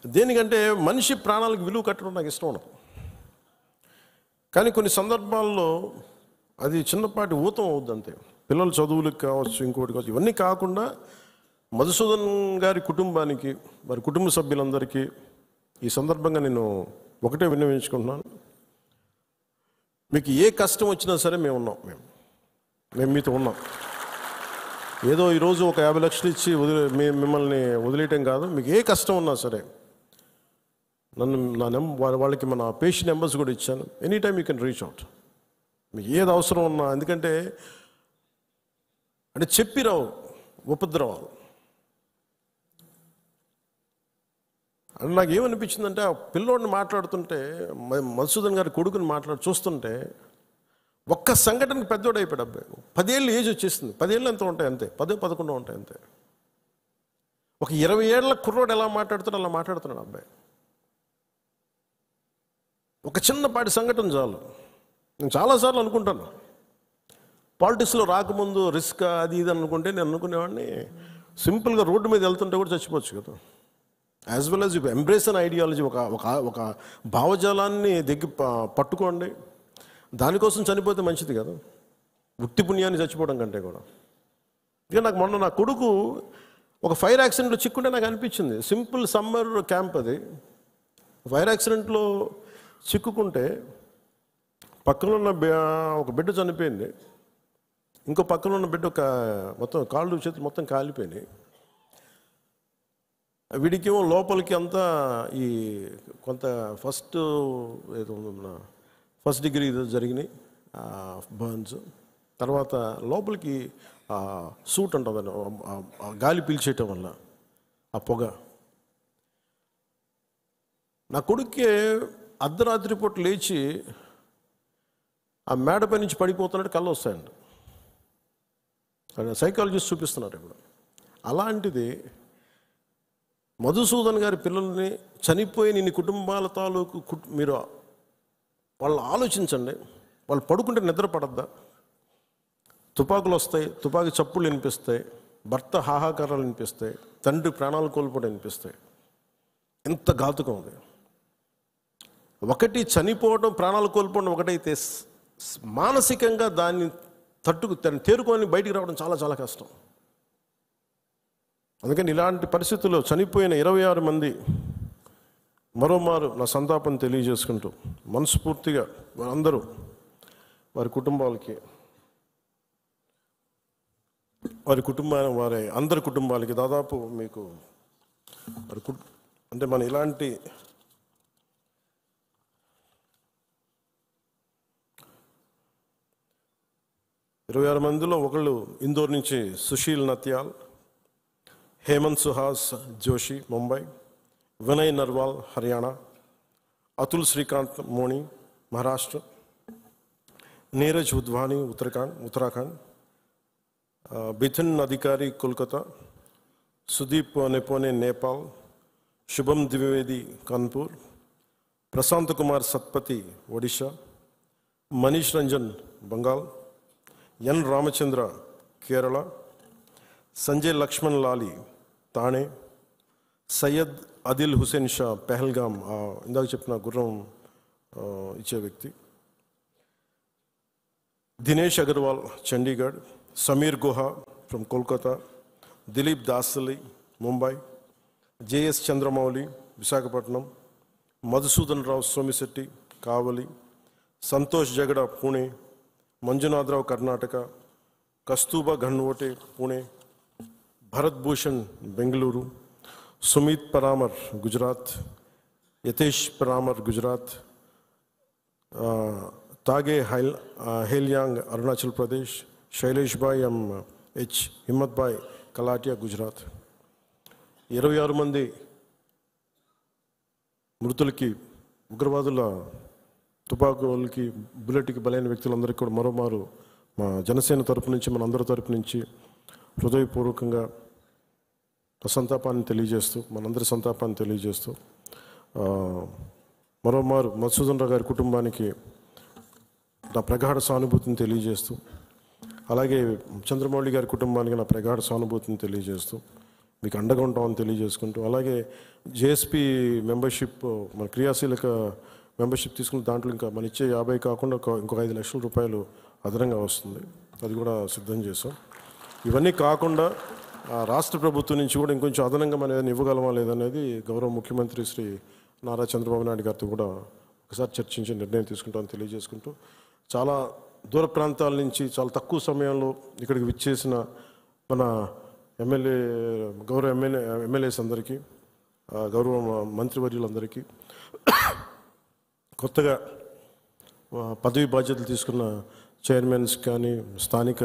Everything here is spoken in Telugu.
దేనికంటే మనిషి ప్రాణాలకు విలువ కట్టడం నాకు ఇష్టం ఉండదు. కానీ కొన్ని సందర్భాల్లో అది చిన్నపాటి ఊతం అవుద్ది అంతే. పిల్లల చదువులకు కావచ్చు, ఇంకోటి కావచ్చు. ఇవన్నీ కాకుండా మధుసూదన్ గారి కుటుంబానికి, వారి కుటుంబ సభ్యులందరికీ ఈ సందర్భంగా నేను ఒకటే విన్నవించుకుంటున్నాను. మీకు ఏ కష్టం వచ్చినా సరే మేము ఉన్నాం. మేము మీతో ఉన్నాం. ఏదో ఈరోజు ఒక 50 లక్షలు ఇచ్చి మిమ్మల్ని వదిలేయటం కాదు. మీకు ఏ కష్టం ఉన్నా సరే వాళ్ళకి మన పేషెంట్ నెంబర్స్ కూడా ఇచ్చాను. Any time you can reach out. మీకు ఏది అవసరం ఉన్నా. ఎందుకంటే చెప్పి రావు ఉపద్రవాలు. నాకు ఏమనిపించిందంటే ఆ పిల్లోడిని మాట్లాడుతుంటే, మధుసూదన్ గారి కొడుకుని చూస్తుంటే ఒక్క సంఘటనకి పెద్దోడు అయిపోయాడు అబ్బాయి. 10 ఏళ్ళు ఏజ్ వచ్చేసింది. 10 ఏళ్ళు ఎంత ఉంటాయి అంతే, 10, 11 ఉంటాయి అంతే. ఒక 20 ఏళ్ల కుర్రోడు ఎలా మాట్లాడుతాడో అలా మాట్లాడుతున్నాడు అబ్బాయి. ఒక చిన్నపాటి సంఘటన చాలు. నేను చాలాసార్లు అనుకుంటాను, పాలిటిక్స్లో రాకముందు రిస్క్ అది ఇది అనుకుంటే నేను అనుకునేవాడిని సింపుల్గా రోడ్డు మీద వెళ్తుంటే కూడా చచ్చిపోవచ్చు కదా. As well as you embrace an ideology. ఒక భావజాలాన్ని పట్టుకోండి. దానికోసం చనిపోతే మంచిది కదా, ఉట్టి పుణ్యాన్ని చచ్చిపోవడం కంటే కూడా. ఇక నాకు మొన్న నా కొడుకు ఒక ఫైర్ యాక్సిడెంట్లో చిక్కుంటే నాకు అనిపించింది. సింపుల్ సమ్మర్ క్యాంప్ అది. ఫైర్ యాక్సిడెంట్లో చిక్కుకుంటే పక్కన ఉన్న ఒక బిడ్డ చనిపోయింది. ఇంకో పక్కన ఉన్న బిడ్డ మొత్తం కాళ్ళు చేతులు మొత్తం కాలిపోయినాయి. వీడికేమో లోపలికి అంతా ఈ కొంత ఫస్ట్ డిగ్రీ జరిగినాయి బర్న్స్. తర్వాత లోపలికి సూట్ అంటుందని గాలి పీల్చేయటం వల్ల ఆ పొగ. నా కొడుక్కే అర్ధరాత్రి పూట లేచి ఆ మేడపై నుంచి పడిపోతున్నట్టు కళ్ళు వస్తాయండి. సైకాలజిస్ట్ చూపిస్తున్నారు ఇప్పుడు. అలాంటిది మధుసూదన్ గారి పిల్లల్ని చనిపోయిన ఇన్ని కుటుంబాల తాలూకు మీరు వాళ్ళు ఆలోచించండి. వాళ్ళు పడుకుంటే నిద్ర పడద్దా? తుపాకులు వస్తాయి, తుపాకీ చప్పుళ్ళు వినిపిస్తాయి, భర్త హాహాకారాలు వినిపిస్తాయి, తండ్రి ప్రాణాలు కోల్పోవడం వినిపిస్తాయి. ఎంత ఘాతుకం అది. ఒకటి చనిపోవడం, ప్రాణాలు కోల్పోవడం ఒకటైతే మానసికంగా దాన్ని తేరుకొని బయటికి రావడం చాలా చాలా కష్టం. అందుకని ఇలాంటి పరిస్థితుల్లో చనిపోయిన 26 మంది మరోమారు నా సంతాపం తెలియజేసుకుంటూ మనస్ఫూర్తిగా వారందరూ వారి కుటుంబాలకి, వారి అందరి కుటుంబాలకి దాదాపు మీకు అంటే మన ఇలాంటి ఇరవై 26 మందిలో ఒకళ్ళు ఇందోర్ నుంచి సుశీల్ నత్యాల్, हेमंत सुहास जोशी मुंबई, विनय नरवाल हरियाणा, अतुल श्रीकांत मोनी महाराष्ट्र, नीरज उद्वानी उत्तराखंड, बिथिन अधिकारी कोलकाता, सुदीप नेपोने नेपाल, शुभम द्विवेदी कानपुर, प्रशांत कुमार सत्पति ओडिशा, मनीष रंजन बंगाल, एन रामचंद्र केरला, संजय लक्ष्मण लाली తానే, సయ్యద్ అదిల్ హుసేన్ షా పెహల్గామ్, ఇందాక చెప్పిన గుర్రం ఇచ్చే వ్యక్తి, దినేష్ అగర్వాల్ చండీగఢ్, సమీర్ గుహా ఫ్రమ్ కోల్కతా, దిలీప్ దాసలి ముంబై, జేఎస్ చంద్రమౌళి విశాఖపట్నం, మధుసూదన్ రావు సోమిశెట్టి కావలి, సంతోష్ జగడ పూణే, మంజునాథరావు కర్ణాటక, కస్తూబా ఘన్వోటే పూణే, भरत भूषण बेंगलुरु, सुमित परामर गुजरात, यतेश परामर गुजरात, तागे हेलियांग अरुणाचल प्रदेश, शैलेश भाई एच हिम्मत भाई कलाटिया गुजरात. 26 మంది మృతులకి, ఉగ్రవాదుల తుపాకులకి, బుల్లెట్కి బలైన వ్యక్తులందరికీ కూడా మరోమారు మా జనసేన తరపు నుంచి, మనందరి తరపు నుంచి హృదయపూర్వకంగా సంతాపాన్ని తెలియజేస్తూ, మనందరి సంతాపాన్ని తెలియజేస్తూ, మరోమారు మధుసూదన్ రావు గారి కుటుంబానికి నా ప్రగాఢ సానుభూతిని తెలియజేస్తూ, అలాగే చంద్రమౌళి గారి కుటుంబానికి నా ప్రగాఢ సానుభూతిని తెలియజేస్తూ, మీకు అండగా ఉంటామని తెలియజేసుకుంటూ, అలాగే జేఎస్పీ మెంబర్షిప్, మన క్రియాశీలక మెంబర్షిప్ తీసుకున్న దాంట్లో ఇంకా మన ఇచ్చే 50 కాకుండా ఇంకొక 5 లక్షల రూపాయలు అదనంగా వస్తుంది, అది కూడా సిద్ధం చేసాం. ఇవన్నీ కాకుండా రాష్ట్ర ప్రభుత్వం నుంచి కూడా ఇంకొంచెం అదనంగా మనం ఏదైనా ఇవ్వగలమా లేదనేది గౌరవ ముఖ్యమంత్రి శ్రీ నారా చంద్రబాబు నాయుడు గారితో కూడా ఒకసారి చర్చించి నిర్ణయం తీసుకుంటామని తెలియజేసుకుంటూ, చాలా దూర ప్రాంతాల నుంచి చాలా తక్కువ సమయంలో ఇక్కడికి విచ్చేసిన మన గౌరవ ఎమ్మెల్యేస్ అందరికీ, గౌరవ మంత్రివర్యులందరికీ, కొత్తగా పదవి బాధ్యతలు తీసుకున్న చైర్మన్స్ కానీ, స్థానిక